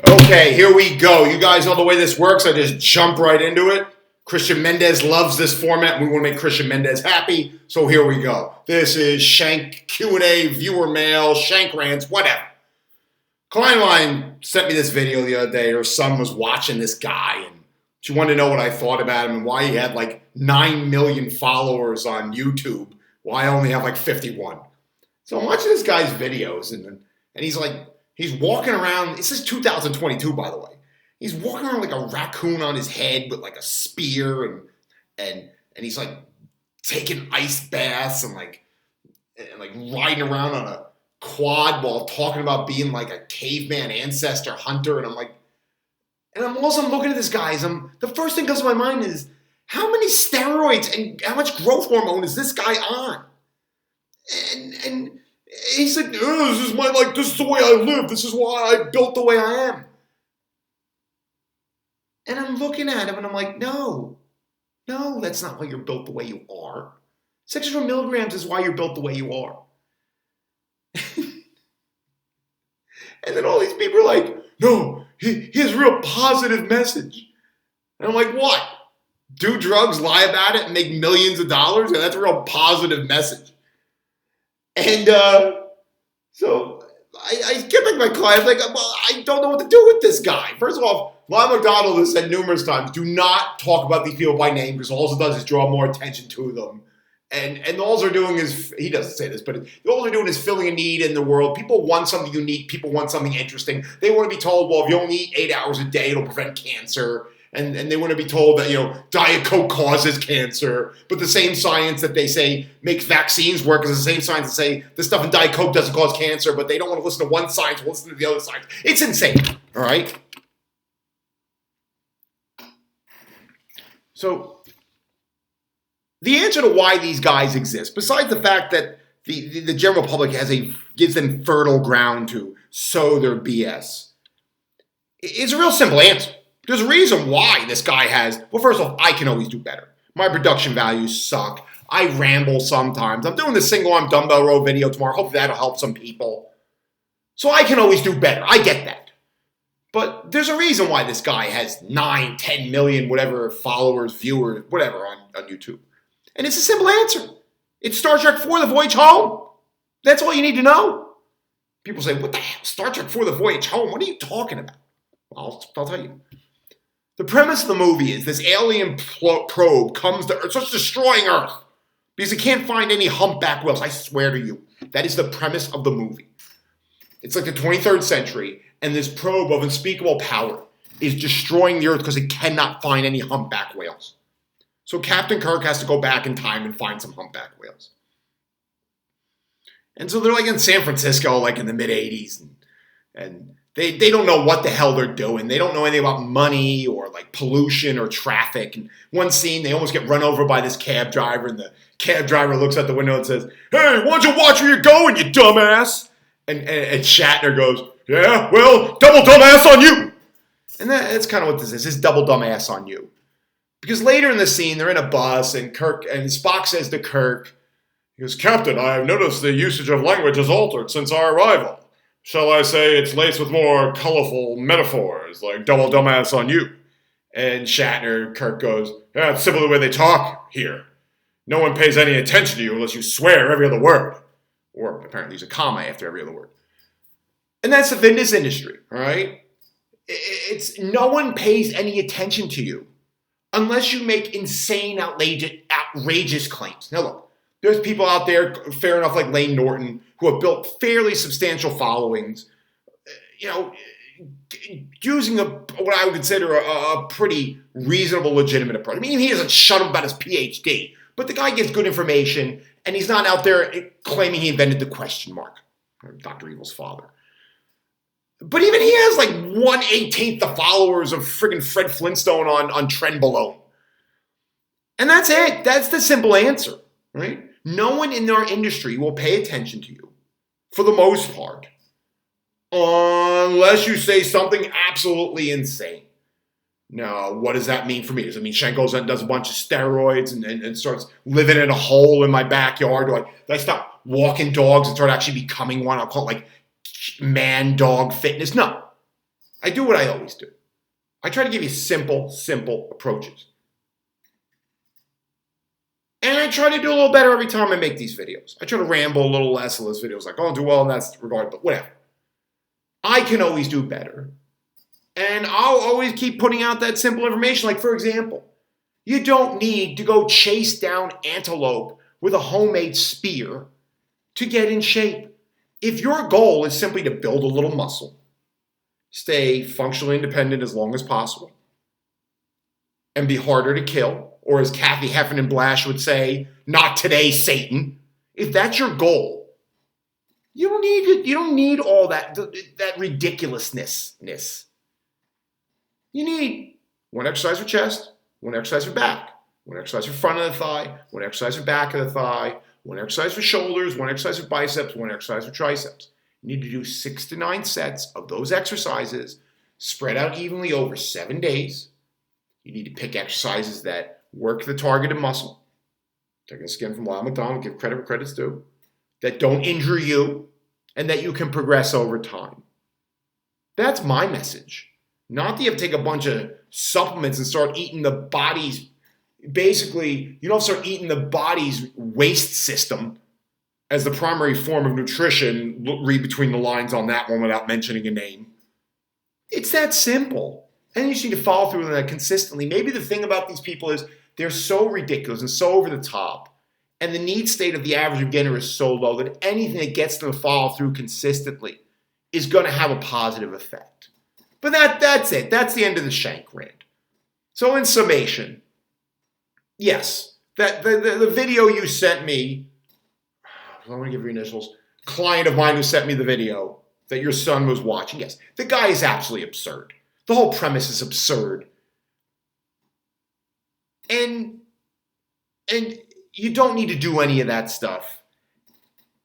Okay, here we go. You guys know the way this works. I just jump right into it. Christian Mendez loves this format. We want to make Christian Mendez happy. So here we go. This is Shank Q&A, viewer mail, Shank rants, whatever. Kleinline sent me this video the other day. Her son was watching this guy, and she wanted to know what I thought about him and why he had like 9 million followers on YouTube, while I only have like 51. So I'm watching this guy's videos, and he's like, he's walking around. This is 2022, by the way. He's walking around like a raccoon on his head with like a spear, and he's like taking ice baths and like riding around on a quad while talking about being like a caveman ancestor hunter. And I'm like, and I'm also looking at this guy. The first thing that comes to my mind is, how many steroids and how much growth hormone is this guy on? And he's like, oh, this is the way I live. This is why I built the way I am. And I'm looking at him and I'm like, no, that's not why you're built the way you are. 600 milligrams is why you're built the way you are. And then all these people are like, no, he has a real positive message. And I'm like, what? Do drugs, lie about it, and make millions of dollars? And that's a real positive message. And so I get back to my client. I'm like, well, I don't know what to do with this guy. First of all, Ron McDonald has said numerous times, do not talk about these people by name, because all it does is draw more attention to them. And all they're doing is, he doesn't say this, but all they're doing is filling a need in the world. People want something unique. People want something interesting. They want to be told, well, if you only eat 8 hours a day, it'll prevent cancer. And they want to be told that, Diet Coke causes cancer. But the same science that they say makes vaccines work is the same science that say the stuff in Diet Coke doesn't cause cancer. But they don't want to listen to one science, we'll listen to the other science. It's insane, all right? So the answer to why these guys exist, besides the fact that the general public gives them fertile ground to sow their BS, is a real simple answer. There's a reason why this guy well, first off, I can always do better. My production values suck. I ramble sometimes. I'm doing the single arm dumbbell row video tomorrow. Hopefully that'll help some people. So I can always do better. I get that. But there's a reason why this guy has 9, 10 million, whatever, followers, viewers, whatever on YouTube. And it's a simple answer. It's Star Trek IV, The Voyage Home. That's all you need to know. People say, what the hell? Star Trek IV, The Voyage Home? What are you talking about? Well, I'll tell you. The premise of the movie is this alien probe comes to Earth, starts destroying Earth because it can't find any humpback whales. I swear to you. That is the premise of the movie. It's like the 23rd century, and this probe of unspeakable power is destroying the Earth because it cannot find any humpback whales. So Captain Kirk has to go back in time and find some humpback whales. And so they're like in San Francisco, like in the mid-'80s, and they don't know what the hell they're doing. They don't know anything about money or like pollution or traffic. And one scene, they almost get run over by this cab driver, and the cab driver looks out the window and says, hey, why don't you watch where you're going, you dumbass? And Shatner goes, yeah, well, double dumbass on you. And that's kind of what this is. It's double dumbass on you. Because later in the scene, they're in a bus, and Spock says to Kirk, he goes, Captain, I have noticed the usage of language has altered since our arrival. Shall I say it's laced with more colorful metaphors, like double dumbass on you? And Kirk goes, yeah, it's simply the way they talk here. No one pays any attention to you unless you swear every other word. Or apparently there's a comma after every other word. And that's the fitness industry, all right? It's no one pays any attention to you unless you make insane, outrageous claims. Now look, there's people out there, fair enough, like Lane Norton, who have built fairly substantial followings, using what I would consider a pretty reasonable, legitimate approach. I mean, he doesn't shut up about his PhD, but the guy gives good information, and he's not out there claiming he invented the question mark, Dr. Evil's father. But even he has like 1/18 the followers of friggin' Fred Flintstone on Trenbolone. And that's it. That's the simple answer, right? No one in our industry will pay attention to you, for the most part, unless you say something absolutely insane. Now, what does that mean for me? Does it mean Shank goes and does a bunch of steroids and starts living in a hole in my backyard? Do I stop walking dogs and start actually becoming one? I'll call it like man-dog fitness. No. I do what I always do. I try to give you simple approaches. And I try to do a little better every time I make these videos. I try to ramble a little less in those videos. Like, I don't do well in that regard, but whatever. I can always do better. And I'll always keep putting out that simple information. Like, for example, you don't need to go chase down antelope with a homemade spear to get in shape. If your goal is simply to build a little muscle, stay functionally independent as long as possible, and be harder to kill, or as Kathy Heffernan Blash would say, not today, Satan. If that's your goal, you don't need all that ridiculousness. You need one exercise for chest, one exercise for back, one exercise for front of the thigh, one exercise for back of the thigh, one exercise for shoulders, one exercise for biceps, one exercise for triceps. You need to do 6 to 9 sets of those exercises spread out evenly over 7 days. You need to pick exercises that work the targeted muscle. Taking the skin from Lyle McDonald, give credit where credit's due. That don't injure you and that you can progress over time. That's my message. Not that you have to take a bunch of supplements and start eating the body's, basically, you don't start eating the body's waste system as the primary form of nutrition. Read between the lines on that one without mentioning a name. It's that simple. And you just need to follow through on that consistently. Maybe the thing about these people is they're so ridiculous and so over the top, and the need state of the average beginner is so low that anything that gets them to follow through consistently is going to have a positive effect. But that's it. That's the end of the Shank rant. So in summation, yes, that the video you sent me, I want to give your initials, client of mine who sent me the video that your son was watching, yes, the guy is absolutely absurd. The whole premise is absurd. And you don't need to do any of that stuff.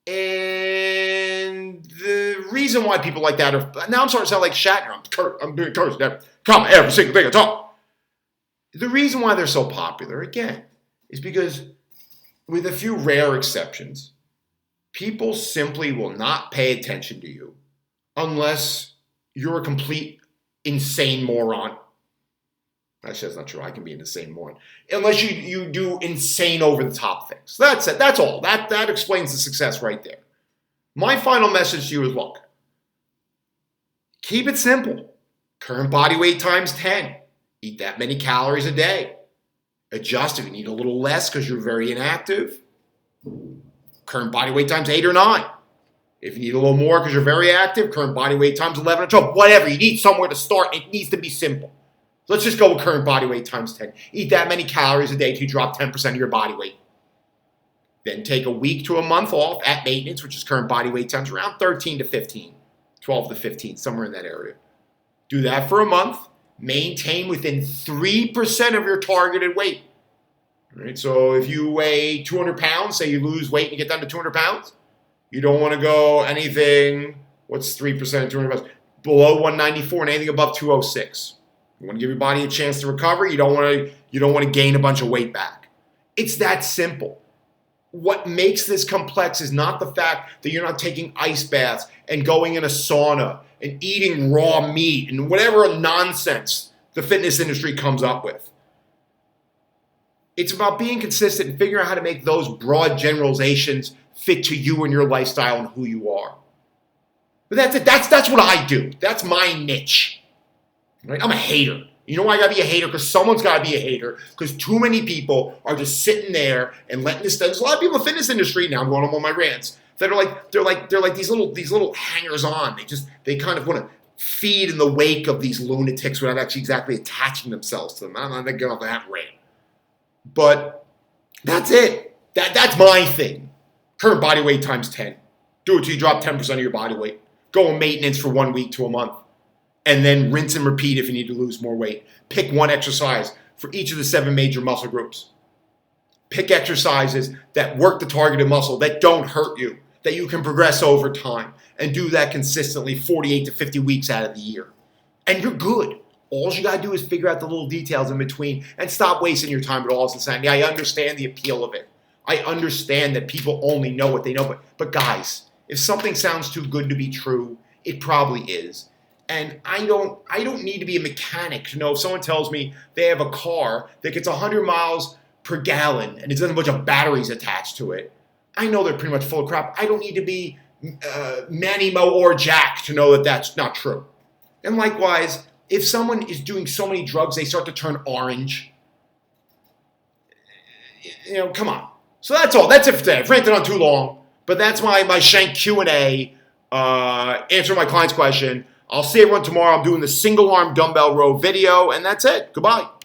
And the reason why people like that are, now I'm starting to sound like Shatner. I'm doing cursed. Come every single thing I talk. The reason why they're so popular, again, is because with a few rare exceptions, people simply will not pay attention to you unless you're a complete insane moron. Actually, that's not true. I can be an insane moron. Unless you do insane over-the-top things. That's it. That's all. That explains the success right there. My final message to you is, look, keep it simple. Current body weight times 10. Eat that many calories a day. Adjust if you need a little less because you're very inactive. Current body weight times 8 or 9. If you need a little more because you're very active, current body weight times 11 or 12. Whatever. You need somewhere to start. It needs to be simple. Let's just go with current body weight times 10. Eat that many calories a day to drop 10% of your body weight. Then take a week to a month off at maintenance, which is current body weight times around 13 to 15, 12 to 15, somewhere in that area. Do that for a month. Maintain within 3% of your targeted weight. All right, so if you weigh 200 pounds, say you lose weight and you get down to 200 pounds, you don't want to go anything, what's 3% of 200 pounds? Below 194 and anything above 206. You want to give your body a chance to recover. You don't want to gain a bunch of weight back. It's that simple. What makes this complex is not the fact that you're not taking ice baths and going in a sauna and eating raw meat and whatever nonsense the fitness industry comes up with. It's about being consistent and figuring out how to make those broad generalizations fit to you and your lifestyle and who you are. But that's it. That's what I do. That's my niche. Right? I'm a hater. You know why I gotta be a hater? Because someone's gotta be a hater. Because too many people are just sitting there and letting this. There's a lot of people in the fitness industry now. I'm going on all my rants that are they're like these little hangers on. They kind of want to feed in the wake of these lunatics without actually exactly attaching themselves to them. I'm not gonna get off that rant. But that's it. That's my thing. Current body weight times 10. Do it till you drop 10% of your body weight. Go on maintenance for 1 week to a month. And then rinse and repeat if you need to lose more weight. Pick one exercise for each of the 7 major muscle groups. Pick exercises that work the targeted muscle, that don't hurt you, that you can progress over time. And do that consistently 48 to 50 weeks out of the year. And you're good. All you got to do is figure out the little details in between and stop wasting your time with all this insanity. I understand the appeal of it. I understand that people only know what they know. But guys, if something sounds too good to be true, it probably is. And I don't need to be a mechanic to know if someone tells me they have a car that gets 100 miles per gallon and it doesn't have a bunch of batteries attached to it. I know they're pretty much full of crap. I don't need to be Manny, Mo, or Jack to know that that's not true. And likewise, if someone is doing so many drugs they start to turn orange, come on. So that's all. That's it for today. I've ranted on too long, but that's my Shank Q&A, answer my client's question. I'll see everyone tomorrow. I'm doing the single arm dumbbell row video, and that's it. Goodbye.